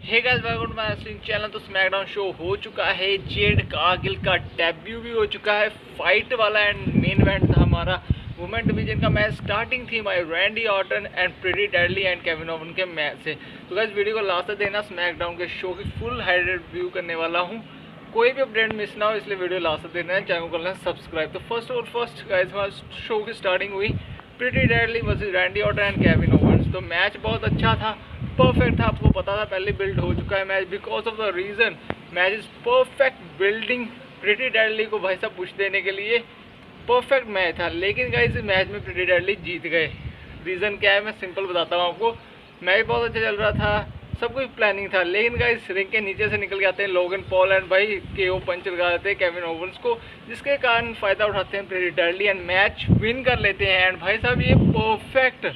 Hey guys, welcome to my wrestling channel. तो SmackDown show हो चुका है, जेड कारगिल का डेब्यू भी हो चुका है, फाइट वाला एंड मेन इवेंट था हमारा वुमेन डिवीजन का मैच। स्टार्टिंग थी हमारी Randy Orton and pretty deadly and Kevin oven के मैच से। तो गाइस वीडियो को लास्ट तक देना, स्मैकडाउन के शो की फुल हाइलाइट रिव्यू करने वाला हूँ, कोई भी अपडेट मिस ना हो इसलिए वीडियो लास्ट तक देना है, चैनल को करना सब्सक्राइब। तो फर्स्ट गाइस हमारा शो की स्टार्टिंग हुई Pretty Deadly versus Randy Orton and Kevin Owens. तो मैच बहुत अच्छा था, परफेक्ट था, आपको पता था पहले बिल्ड हो चुका है match. Because of the reason match is perfect building pretty deadly को भाई साहब पुश देने के लिए परफेक्ट मैच था। लेकिन गाइस इस मैच में प्रीटी डेडली जीत गए। रीज़न क्या है मैं सिंपल बताता हूँ आपको। मैच बहुत अच्छा चल रहा था, सब कुछ प्लानिंग था, लेकिन गाइस रिंग के नीचे से निकल के आते हैं लोगन पॉल एंड भाई केओ पंच लगा देते हैं केविन ओवंस को, जिसके कारण फ़ायदा उठाते हैं pretty deadly and match win कर लेते हैं। एंड भाई साहब ये परफेक्ट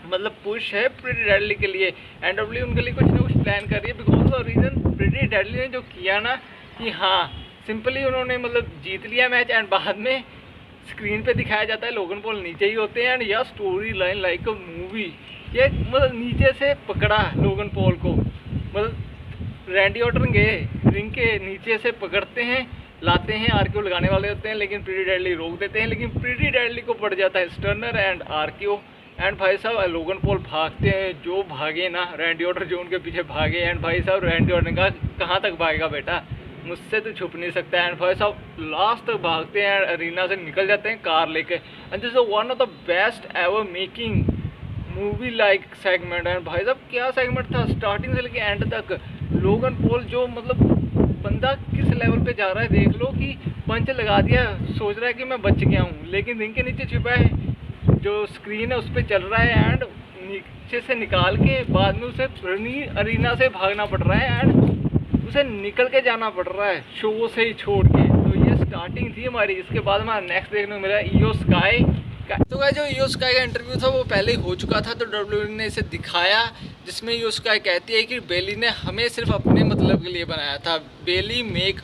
मतलब पुश है प्रीटी डेडली के लिए। एनडब्ल्यू उनके लिए कुछ ना कुछ प्लान कर रही है। Because of reason pretty deadly ने जो किया ना कि हाँ सिंपली उन्होंने मतलब जीत लिया मैच एंड बाद में स्क्रीन पे दिखाया जाता है लोगन पॉल नीचे ही होते हैं एंड या story line like a movie. ये मतलब नीचे से पकड़ा लोगन पॉल को, मतलब रैंडी ऑर्टन गए रिंग के नीचे से पकड़ते हैं, लाते हैं, आरक्यू लगाने वाले होते हैं, लेकिन प्रीटी डेडली रोक देते हैं। लेकिन प्रीटी डेडली को पड़ जाता है स्टर्नर एंड आरक्यू एंड भाई साहब लोगन पॉल भागते हैं, जो भागे ना रैंडी ऑर्टन जो उनके पीछे भागे। एंड भाई साहब रैंडी ऑर्टन का कहाँ तक भागेगा बेटा, मुझसे तो छुप नहीं सकता। एंड भाई साहब लास्ट तक भागते हैं, अरीना से निकल जाते हैं कार लेके। And this is one of the best ever making movie like segment. And भाई साहब क्या सेगमेंट था, स्टार्टिंग से लेके एंड तक। लोगन पॉल जो मतलब बंदा किस लेवल पे जा रहा है देख लो, कि पंच लगा दिया, सोच रहा है कि मैं बच गया हूँ, लेकिन रिंग के नीचे छिपा है, जो स्क्रीन है उस पर चल रहा है एंड नीचे से निकाल के बाद में उसे अरीना से भागना पड़ रहा है एंड उसे निकल के जाना पड़ रहा है शो से ही छोड़ के। तो ये स्टार्टिंग थी हमारी। इसके बाद हमारा नेक्स्ट देखने को मिला इयो स्काई का। तो गाइस जो इयो स्काई का इंटरव्यू था वो पहले ही हो चुका था, तो डब्ल्यूडब्ल्यूई ने इसे दिखाया, जिसमें इयो स्काई कहती है कि बेली ने हमें सिर्फ अपने मतलब के लिए बनाया था। Bailey make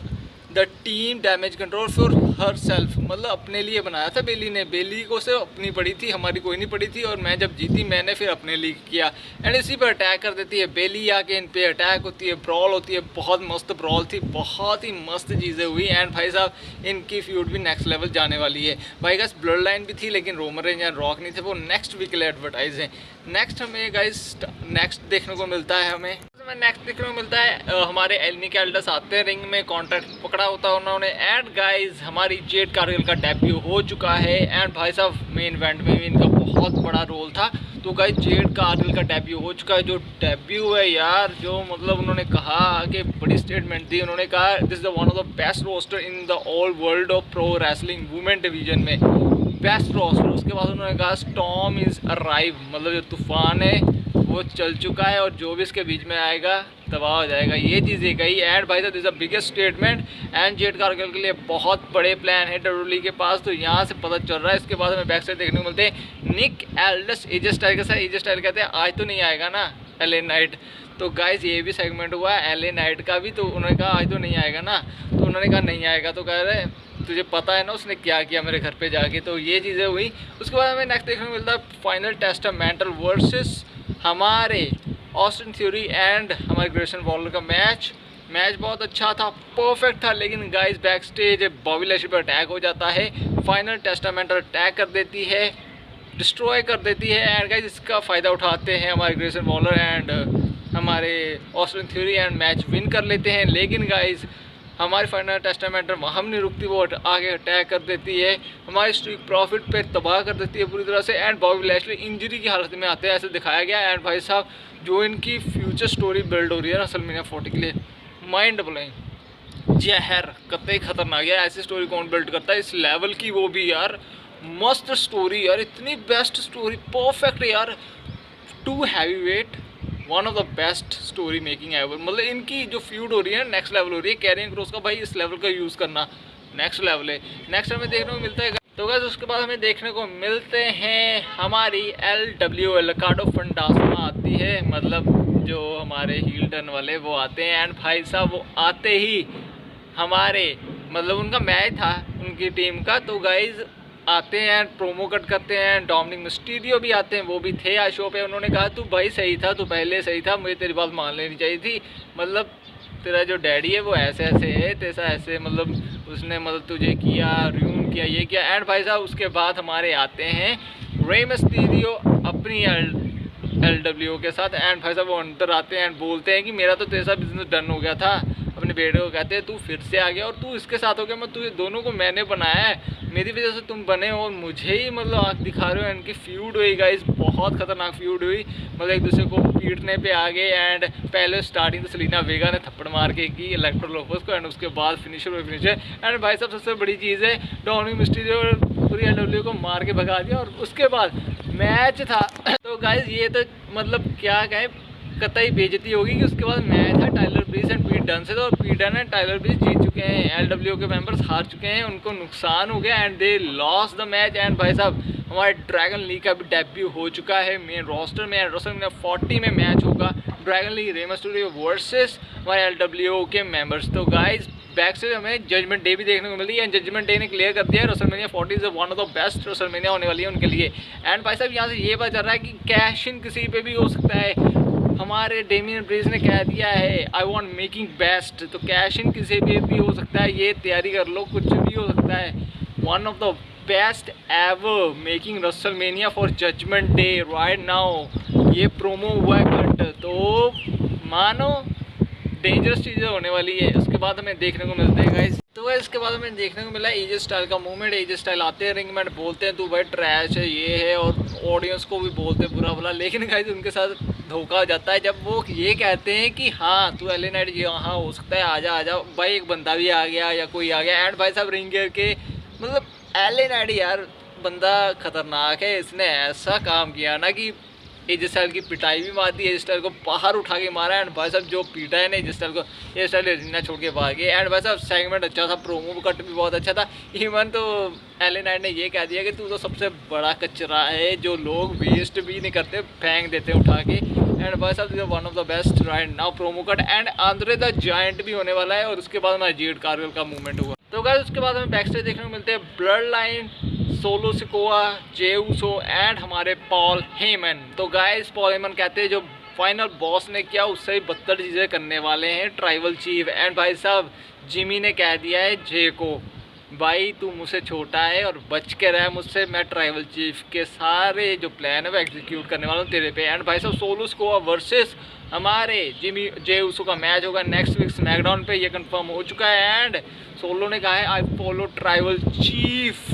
the team damage control for herself, मतलब अपने लिए बनाया था बेली ने। बेली को सिर्फ अपनी पड़ी थी, हमारी कोई नहीं पड़ी थी, और मैं जब जीती मैंने फिर अपने लिए किया। एंड इसी पर अटैक कर देती है बेली, आके इन पे अटैक होती है, ब्रॉल होती है, बहुत मस्त ब्रॉल थी, बहुत ही मस्त चीज़ें हुई। एंड भाई साहब इनकी फ्यूड भी नेक्स्ट लेवल जाने वाली है। भाई गाइस ब्लड लाइन भी थी, लेकिन रोमन रेंज एंड रॉक नहीं थे, वो नेक्स्ट वीक के लिए एडवर्टाइज है। नेक्स्ट हमें गाइस नेक्स्ट देखने को मिलता है, हमें नेक्स्ट देखने को मिलता है हमारे एलनी कैल्डस आते हैं रिंग में, कॉन्ट्रैक्ट पकड़ा होता है उन्होंने। एंड गाइस हमारी जेड कारगिल का डेब्यू हो चुका है एंड भाई साहब मेन इवेंट में भी इनका बहुत बड़ा रोल था। तो गाइस जेड कारगिल का डेब्यू हो चुका है। जो डेब्यू है यार, जो मतलब उन्होंने कहा कि बड़ी स्टेटमेंट दी, उन्होंने कहा this is one of the best roster in the all world of pro wrestling women division में, बेस्ट रोस्टर। उसके बाद उन्होंने कहा स्टॉर्म इज अराइव, मतलब जो तूफान है वो चल चुका है और जो भी इसके बीच में आएगा तबाह हो जाएगा, ये चीज़ें कही। एंड भाई साहब this is the biggest statement and Jade Cargill के लिए बहुत बड़े प्लान है डब्ल्यूडब्ल्यूई के पास। तो यहाँ से पता चल रहा है। इसके बाद हमें बैक साइड देखने को मिलते हैं निक एल्डस एजे स्टाइल के साथ। एजे स्टाइल कहते हैं आज तो नहीं आएगा ना एलए नाइट। तो गाइस ये भी सेगमेंट हुआ है एलए नाइट का भी, तो उन्होंने कहा आज तो नहीं आएगा ना, तो उन्होंने कहा नहीं आएगा, तो कह रहे तुझे पता है ना उसने क्या किया मेरे घर पे जाके। तो ये चीज़ें हुई। उसके बाद हमें नेक्स्ट देखने को मिलता है फाइनल टेस्टामेंटल वर्सेस हमारे ऑस्टिन थ्योरी एंड हमारे ग्रेसन वॉलर का मैच बहुत अच्छा था, परफेक्ट था। लेकिन guys back stage Bobby Lashley पर अटैक हो जाता है, फाइनल टेस्टामेंटल अटैक कर देती है, डिस्ट्रॉय कर देती है। एंड गाइस इसका फ़ायदा उठाते हैं हमारे ग्रेसन वॉलर एंड हमारे Austin theory and match win कर लेते हैं। लेकिन गाइस हमारी फाइनल टेस्टामेंट वहाँ नहीं रुकती, वो आगे अटैक कर देती है, हमारी स्ट्रीक प्रॉफिट पे तबाह कर देती है पूरी तरह से। एंड बॉबी लैशली इंजरी की हालत में आते हैं, ऐसे दिखाया गया। एंड भाई साहब जो इनकी फ्यूचर स्टोरी बिल्ड हो रही है ना रेसलमेनिया 40 के लिए, माइंड ब्लोइंग, जहर कतई खतरनाक है। ऐसी स्टोरी कौन बिल्ड करता है इस लेवल की, वो भी यार मस्त स्टोरी यार, इतनी बेस्ट स्टोरी, परफेक्ट यार। Too heavy weight, one of the best story making ever. मतलब इनकी जो फ्यूड हो रही है नेक्स्ट लेवल हो रही है। कैरियन क्रॉस का भाई इस लेवल का यूज़ करना नेक्स्ट लेवल है। नेक्स्ट हमें देखने को मिलता है। तो गाइस उसके बाद हमें देखने को मिलते हैं हमारी LWL कार्डो फंडास्मा आती है, मतलब जो हमारे हील टर्न वाले वो आते हैं। एंड भाई साहब वो आते ही हमारे मतलब उनका मैच था उनकी टीम का, तो गाइज आते हैं, प्रोमो कट करते हैं, डोमिनिक मिस्टीरियो भी आते हैं, वो भी थे आज शो पे। उन्होंने कहा तू भाई सही था, तू पहले सही था, मुझे तेरी बात मान लेनी चाहिए थी, मतलब तेरा जो डैडी है वो ऐसे ऐसे है, तेसा ऐसे मतलब उसने मतलब तुझे किया, र्यून किया, ये किया। एंड भाई साहब उसके बाद हमारे आते हैं रे मिस्टीरियो अपनी LWO के साथ। एंड भाई साहब वो अंदर आते हैं एंड बोलते हैं कि मेरा तो तेरे साथ बिजनेस डन हो गया था। अपने बेटे को कहते हैं तू फिर से आ गया और तू इसके साथ हो गया, मैं तुझे दोनों को मैंने बनाया है, मेरी वजह से तुम बने हो और मुझे ही मतलब आँख दिखा रहे हो। इनकी फ्यूड हुई गाइस, बहुत खतरनाक फ्यूड हुई, मतलब एक दूसरे को पीटने पे आ गए। एंड पहले स्टार्टिंग तो सेलिना वेगा ने थप्पड़ मार के की इलेक्ट्रो लोफोस को, एंड उसके बाद फिनिशर। एंड भाई साहब सबसे बड़ी चीज़ है डोमिनिक मिस्टीरियो पूरी LWO को मार के भगा दिया। और उसके बाद मैच था तो गाइस ये तो मतलब क्या कहें, कतई बेइज्जती होगी कि उसके बाद मैच था टाइलर ब्रीज एंड पीट डन से। तो पीट डन एंड टाइलर ब्रीज जीत चुके हैं, LWO के मेंबर्स हार चुके हैं, उनको नुकसान हो गया and they loss the match. And भाई साहब हमारे ड्रैगन लीग का भी डेब्यू हो चुका है मेन रोस्टर में। रेसलमेनिया 40 में मैच होगा dragon league Rey Mysterio versus हमारे LWO के मेंबर्स। तो गाइस बैक से हमें जजमेंट डे भी देखने को मिली है, जजमेंट डे ने क्लियर कर दिया है WrestleMania 40 is one of the best WrestleMania होने वाली है उनके लिए। एंड भाई साहब यहाँ से ये पता चल रहा है कि कैश इन किसी पे भी हो सकता है। हमारे डेमियन ब्रीज ने कह दिया है आई वांट मेकिंग बेस्ट, तो कैश इन किसी पे भी हो सकता है, ये तैयारी कर लो, कुछ भी हो सकता है। One of the best ever making WrestleMania for Judgment Day right now. ये प्रोमो हुआ है कट, तो मानो डेंजरस चीज़ें होने वाली है। उसके बाद हमें देखने को मिलते हैं गाइस, तो इसके बाद हमें देखने को मिला एजे स्टाइल का मूवमेंट। एजे स्टाइल आते हैं रिंग में बोलते हैं तू भाई ट्रैश है, ये है, और ऑडियंस को भी बोलते हैं बुरा भला। लेकिन गाइस उनके साथ धोखा हो जाता है जब वो ये कहते हैं कि हाँ तू LA नाइट यहाँ हो सकता है, आजा आजा भाई, एक बंदा भी आ गया या कोई आ गया। एंड भाई साहब रिंग गियर के मतलब LA नाइट यार बंदा खतरनाक है, इसने ऐसा काम किया ना कि एजे स्टाइल की पिटाई भी मार दी, एजे स्टाइल को बाहर उठा के मारा। एंड भाई साहब जो पीटा है ना एजे स्टाइल को, एजे स्टाइल एरिना छोड़ के बाहर गए। एंड भाई साहब सेगमेंट अच्छा था, प्रोमो कट भी बहुत अच्छा था। इवन तो LA नाइट ने ये कह दिया कि तू तो सबसे बड़ा कचरा है जो लोग वेस्ट भी नहीं करते, फेंक देते उठा के। एंड भाई साहब one of the best right now promo cut. And Andre the giant भी होने वाला है और उसके बाद हमारा जेड कार्गिल का मूवमेंट हुआ। तो गाइस उसके बाद हमें बैक स्टेज देखने को मिलते हैं blood line, solo Sikoa, Jey Uso and हमारे पॉल हेमन। तो गाइस पॉल हेमन कहते हैं जो फाइनल बॉस ने किया उससे ही बदतर चीज़ें करने वाले हैं ट्राइबल चीफ। एंड भाई साहब जिमी ने कह दिया है जे को भाई तू मुझसे छोटा है और बच के रह मुझसे, मैं ट्राइबल चीफ के सारे जो प्लान है वो एग्जीक्यूट करने वाला हूँ तेरे पे। एंड भाई साहब सोलो सिकोआ वर्सेस हमारे जिमी जे ऊसो का मैच होगा नेक्स्ट वीक स्मैकडाउन पे, ये कंफर्म हो चुका है। एंड सोलो ने कहा है I follow tribal chief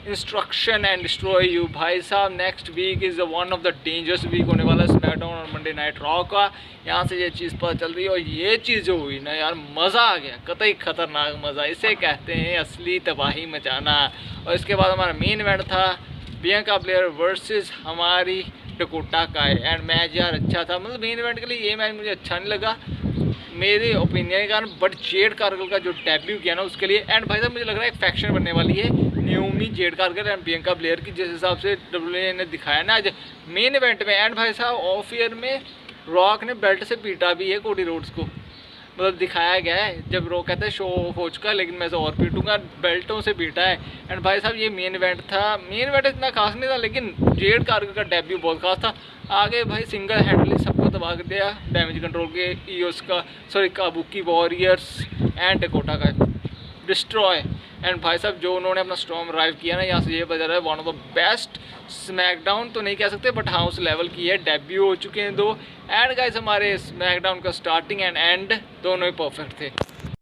instruction and destroy you. भाई साहब next week is one of the dangerous week होने वाला है स्मैकडाउन और मंडे नाइट रॉ का। यहाँ से ये चीज़ पता चल रही है और ये चीज़ जो हुई ना यार मज़ा आ गया, कतई खतरनाक मज़ा, इसे कहते हैं असली तबाही मचाना। और इसके बाद हमारा मेन इवेंट था बियांका ब्लेयर वर्सेस हमारी डकोटा काई। एंड मैच यार अच्छा था, मतलब मेन इवेंट के लिए ये मैच मुझे अच्छा नहीं लगा मेरे ओपिनियन के कारण, बट जेड कार्गिल का जो डेब्यू किया ना उसके लिए। एंड भाई साहब मुझे लग रहा है एक फैक्शन बनने वाली है Naomi Jade Cargill and Bianca Belair की, जिस हिसाब से WWE ने दिखाया ना आज मेन इवेंट में। एंड भाई साहब ऑफ ईयर में रॉक ने बेल्ट से पीटा भी है कोडी रोड्स को, मतलब दिखाया गया है जब रॉक कहता है शो ऑफ हो चुका है लेकिन मैं से और पीटूंगा, बेल्टों से पीटा है। एंड भाई साहब ये मेन इवेंट था, मेन इवेंट इतना खास नहीं था लेकिन जेड कार्गिल का डेब्यू बहुत खास था। आगे भाई सिंगल हैंडली सबको दबा कर दिया, डैमेज कंट्रोल के ईओस का, sorry Kabuki warriors and Dakota का डिस्ट्रॉय। एंड भाई साहब जो उन्होंने अपना स्टॉर्म ड्राइव किया ना, यहाँ से ये बजा रहा है one of the best SmackDown तो नहीं कह सकते बट हाँ उस लेवल की है, डेब्यू हो चुके हैं दो। एंड गाइस हमारे स्मैकडाउन का स्टार्टिंग एंड एंड दोनों ही परफेक्ट थे।